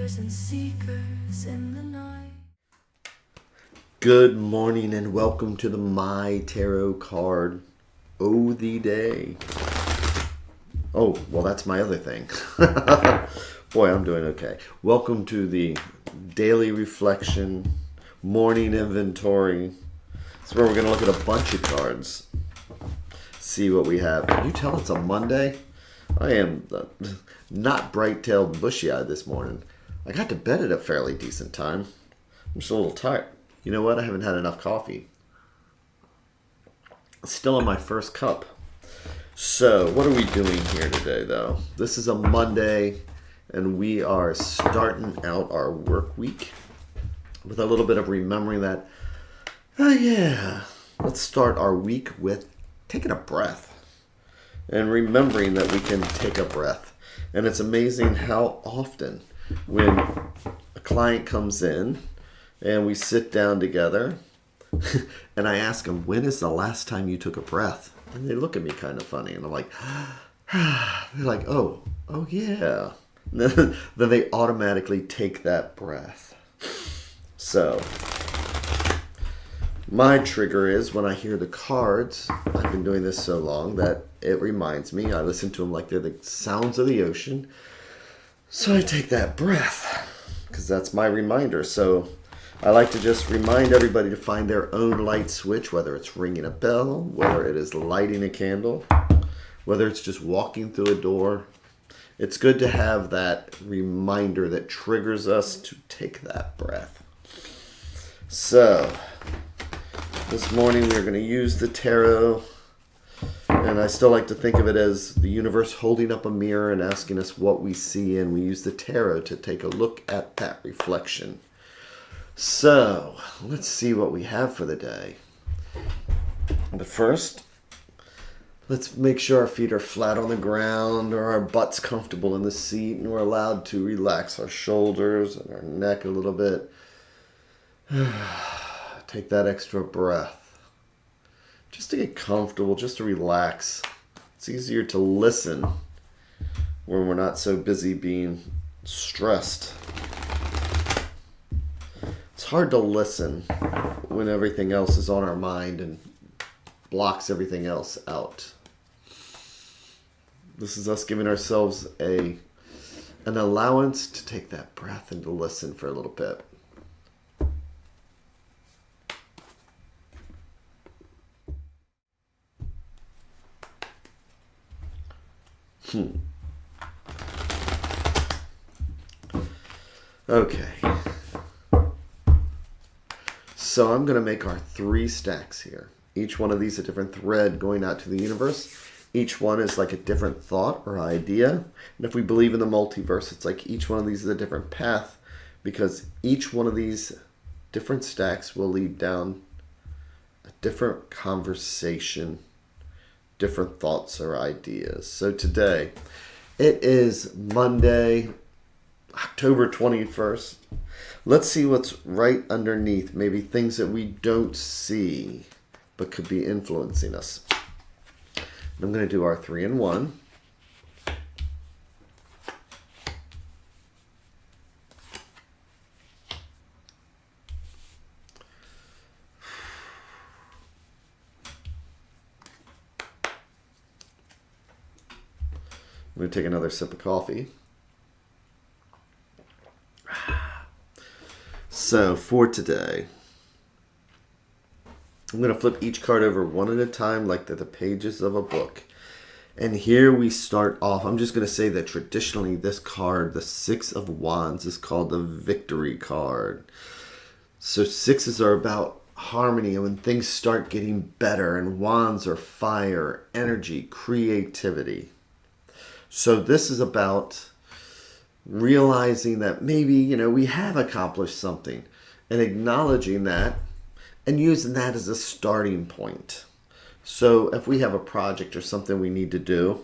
seekers and seekers in the night. Good morning and welcome to the My Tarot card of the day. Oh, well, that's my other thing. Boy, I'm doing okay. Welcome to the daily reflection, morning inventory. It's where we're going to look at a bunch of cards, see what we have. Can you tell it's a Monday? I am not bright-tailed and bushy-eyed this morning. I got to bed at a fairly decent time. I'm just a little tired. You know what? I haven't had enough coffee. Still on my first cup. So, what are we doing here today, though? This is a Monday, and we are starting out our work week with a little bit of remembering that, let's start our week with taking a breath and remembering that we can take a breath. And it's amazing how often when a client comes in and we sit down together and I ask them, when is the last time you took a breath? And they look at me kind of funny, and I'm like, they're like, oh yeah. Then they automatically take that breath. So, my trigger is when I hear the cards. I've been doing this so long that it reminds me. I listen to them like they're the sounds of the ocean. So I take that breath because that's my reminder. So I like to just remind everybody to find their own light switch, whether it's ringing a bell, whether it is lighting a candle, whether it's just walking through a door. It's good to have that reminder that triggers us to take that breath. So, this morning we're going to use the tarot, and I still like to think of it as the universe holding up a mirror and asking us what we see, and we use the tarot to take a look at that reflection. So, let's see what we have for the day. But first, let's make sure our feet are flat on the ground or our butt's comfortable in the seat, and we're allowed to relax our shoulders and our neck a little bit. Take that extra breath. Just to get comfortable, just to relax. It's easier to listen when we're not so busy being stressed. It's hard to listen when everything else is on our mind and blocks everything else out. This is us giving ourselves an allowance to take that breath and to listen for a little bit. Okay. So I'm going to make our 3 stacks here. Each one of these a different thread going out to the universe. Each one is like a different thought or idea. And if we believe in the multiverse, it's like each one of these is a different path, because each one of these different stacks will lead down a different conversation, different thoughts or ideas. So today, it is Monday, October 21st. Let's see what's right underneath, maybe things that we don't see but could be influencing us. I'm going to do our 3 in 1. I'm going to take another sip of coffee. So for today, I'm going to flip each card over one at a time like they're the pages of a book. And here we start off. I'm just going to say that traditionally this card, the 6 of Wands, is called the victory card. So 6s are about harmony and when things start getting better, and Wands are fire, energy, creativity. So this is about realizing that maybe, we have accomplished something and acknowledging that and using that as a starting point. So if we have a project or something we need to do,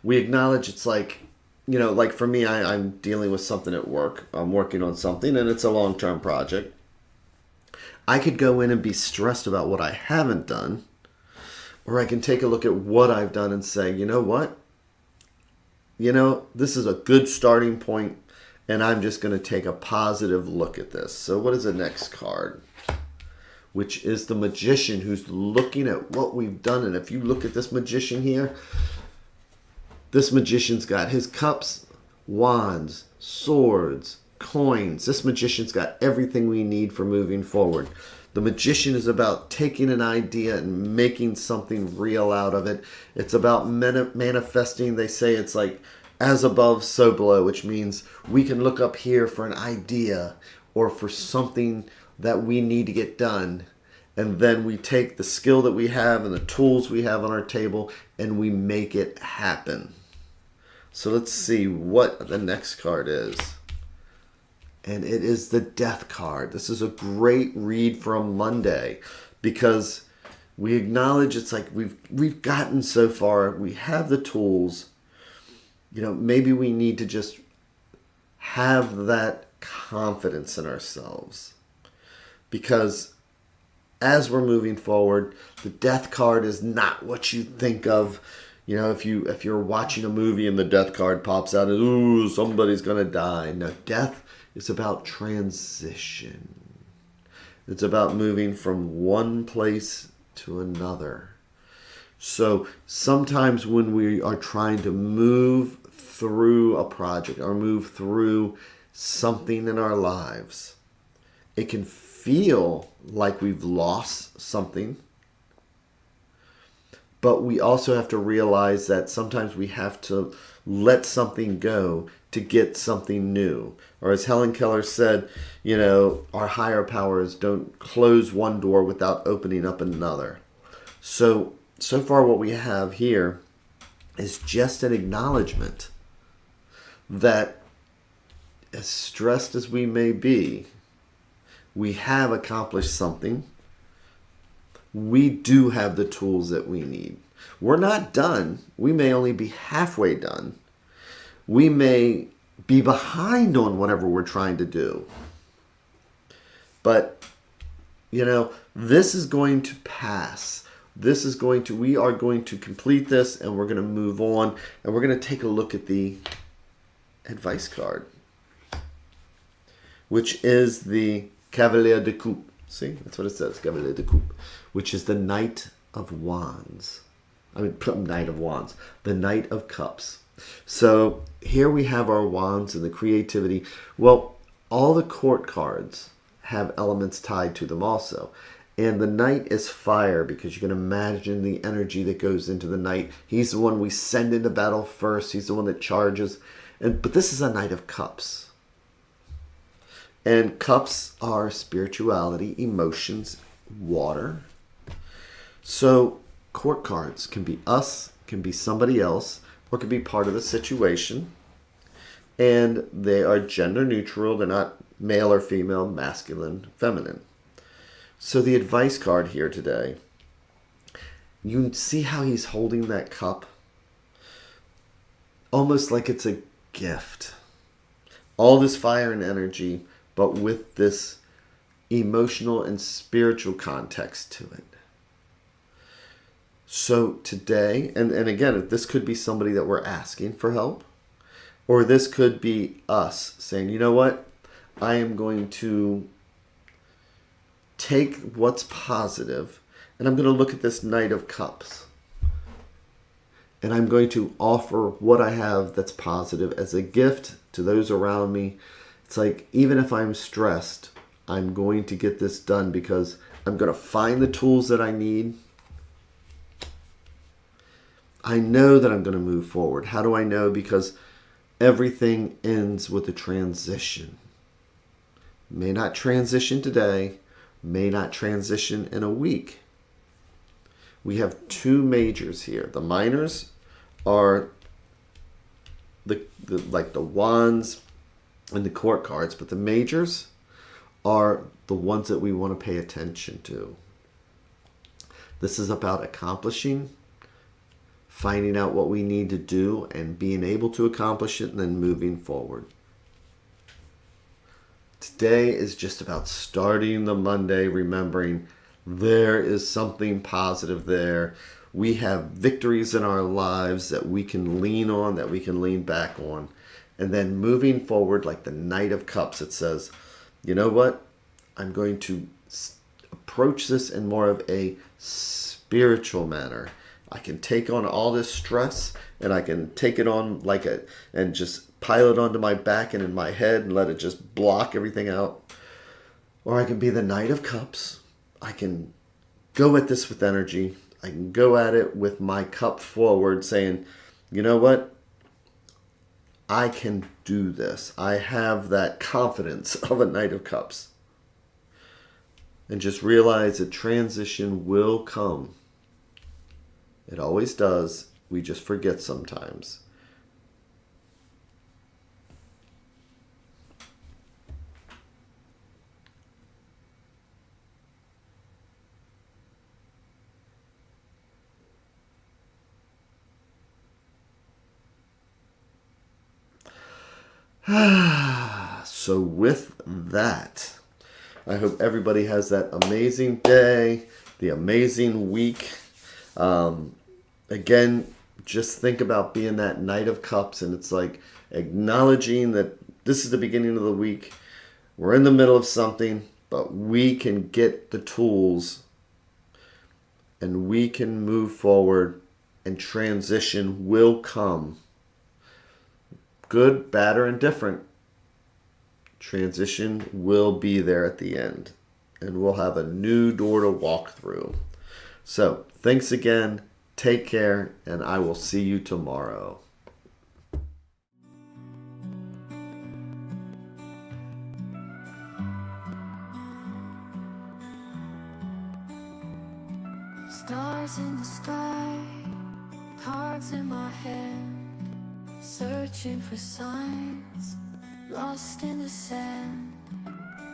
we acknowledge it's like, like for me, I'm dealing with something at work. I'm working on something and it's a long-term project. I could go in and be stressed about what I haven't done, or I can take a look at what I've done and say, you know what? This is a good starting point, And I'm just going to take a positive look at this. So what is the next card? Which is the Magician, who's looking at what we've done. And if you look at this Magician here, this Magician's got his cups, wands, swords, coins. This Magician's got everything we need for moving forward. The Magician is about taking an idea and making something real out of it. It's about manifesting. They say it's like as above, so below, which means we can look up here for an idea or for something that we need to get done. And then we take the skill that we have and the tools we have on our table and we make it happen. So let's see what the next card is. And it is the Death card. This is a great read from Monday because we acknowledge it's like we've gotten so far. We have the tools. You know, maybe we need to just have that confidence in ourselves. Because as we're moving forward, the Death card is not what you think of. You know, if you're watching a movie and the Death card pops out and, ooh, somebody's going to die. No, Death is about transition. It's about moving from one place to another. So sometimes when we are trying to move through a project or move through something in our lives, it can feel like we've lost something. But we also have to realize that sometimes we have to let something go to get something new. Or as Helen Keller said, you know, our higher powers don't close one door without opening up another. So far what we have here is just an acknowledgement that as stressed as we may be, we have accomplished something. We do have the tools that we need. We're not done. We may only be halfway done. We may be behind on whatever we're trying to do. But, you know, this is going to pass. We are going to complete this and we're going to move on. And we're going to take a look at the advice card, which is the Cavalier de Coupe. See, that's what it says, Cavalier de Coupe, which is the Knight of Wands. Knight of Wands, the Knight of Cups. So here we have our wands and the creativity. Well, all the court cards have elements tied to them also. And the Knight is fire because you can imagine the energy that goes into the Knight. He's the one we send into battle first. He's the one that charges. But this is a Knight of Cups. And cups are spirituality, emotions, water. So court cards can be us, can be somebody else, or can be part of the situation. And they are gender neutral. They're not male or female, masculine, feminine. So the advice card here today, you see how he's holding that cup? Almost like it's a gift. All this fire and energy, but with this emotional and spiritual context to it. So today, and again, this could be somebody that we're asking for help, or this could be us saying, you know what, I am going to take what's positive, and I'm going to look at this Knight of Cups, and I'm going to offer what I have that's positive as a gift to those around me. It's like, even if I'm stressed, I'm going to get this done because I'm going to find the tools that I need. I know that I'm going to move forward. How do I know? Because everything ends with a transition. May not transition today, may not transition in a week. We have two majors here. The minors are the wands and the court cards, but the majors are the ones that we want to pay attention to. This is about accomplishing, finding out what we need to do and being able to accomplish it and then moving forward. Today is just about starting the Monday, remembering there is something positive there. We have victories in our lives that we can lean on, that we can lean back on. And then moving forward like the Knight of Cups, it says, you know what? I'm going to approach this in more of a spiritual manner. I can take on all this stress and I can take it on and just pile it onto my back and in my head and let it just block everything out. Or I can be the Knight of Cups. I can go at this with energy. I can go at it with my cup forward saying, you know what? I can do this. I have that confidence of a Knight of Cups. And just realize that transition will come. It always does. We just forget sometimes. So with that, I hope everybody has that amazing day, the amazing week. Again, just think about being that Knight of Cups, and it's like acknowledging that this is the beginning of the week. We're in the middle of something, but we can get the tools and we can move forward, and transition will come. Good, bad, or indifferent. Transition will be there at the end, and we'll have a new door to walk through. So, thanks again. Take care, and I will see you tomorrow. Stars in the sky, cards in my hand, searching for signs, lost in the sand.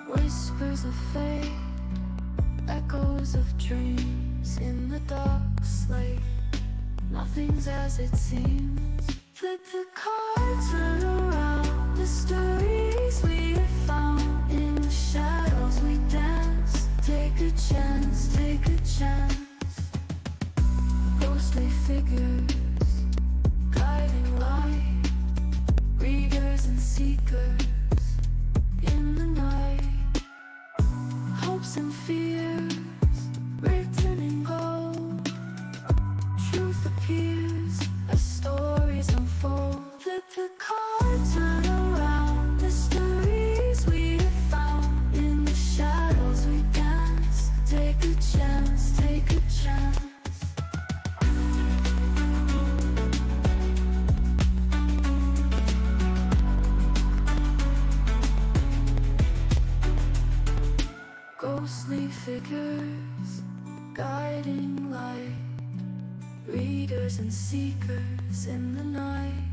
Whispers of fate, echoes of dreams in the dark slate. Nothing's as it seems. Flip the cards, turn around. The stories we have found. In the shadows we dance. Take a chance, take a chance. Ghostly figures, guiding light. Readers and seekers in the night. Hopes and fears written in gold. Truth appears as stories unfold. Flip the cards, turn around. The stories we have found. In the shadows we dance. Take a chance, take a chance. Ghostly figures, guiding light. Readers and seekers in the night.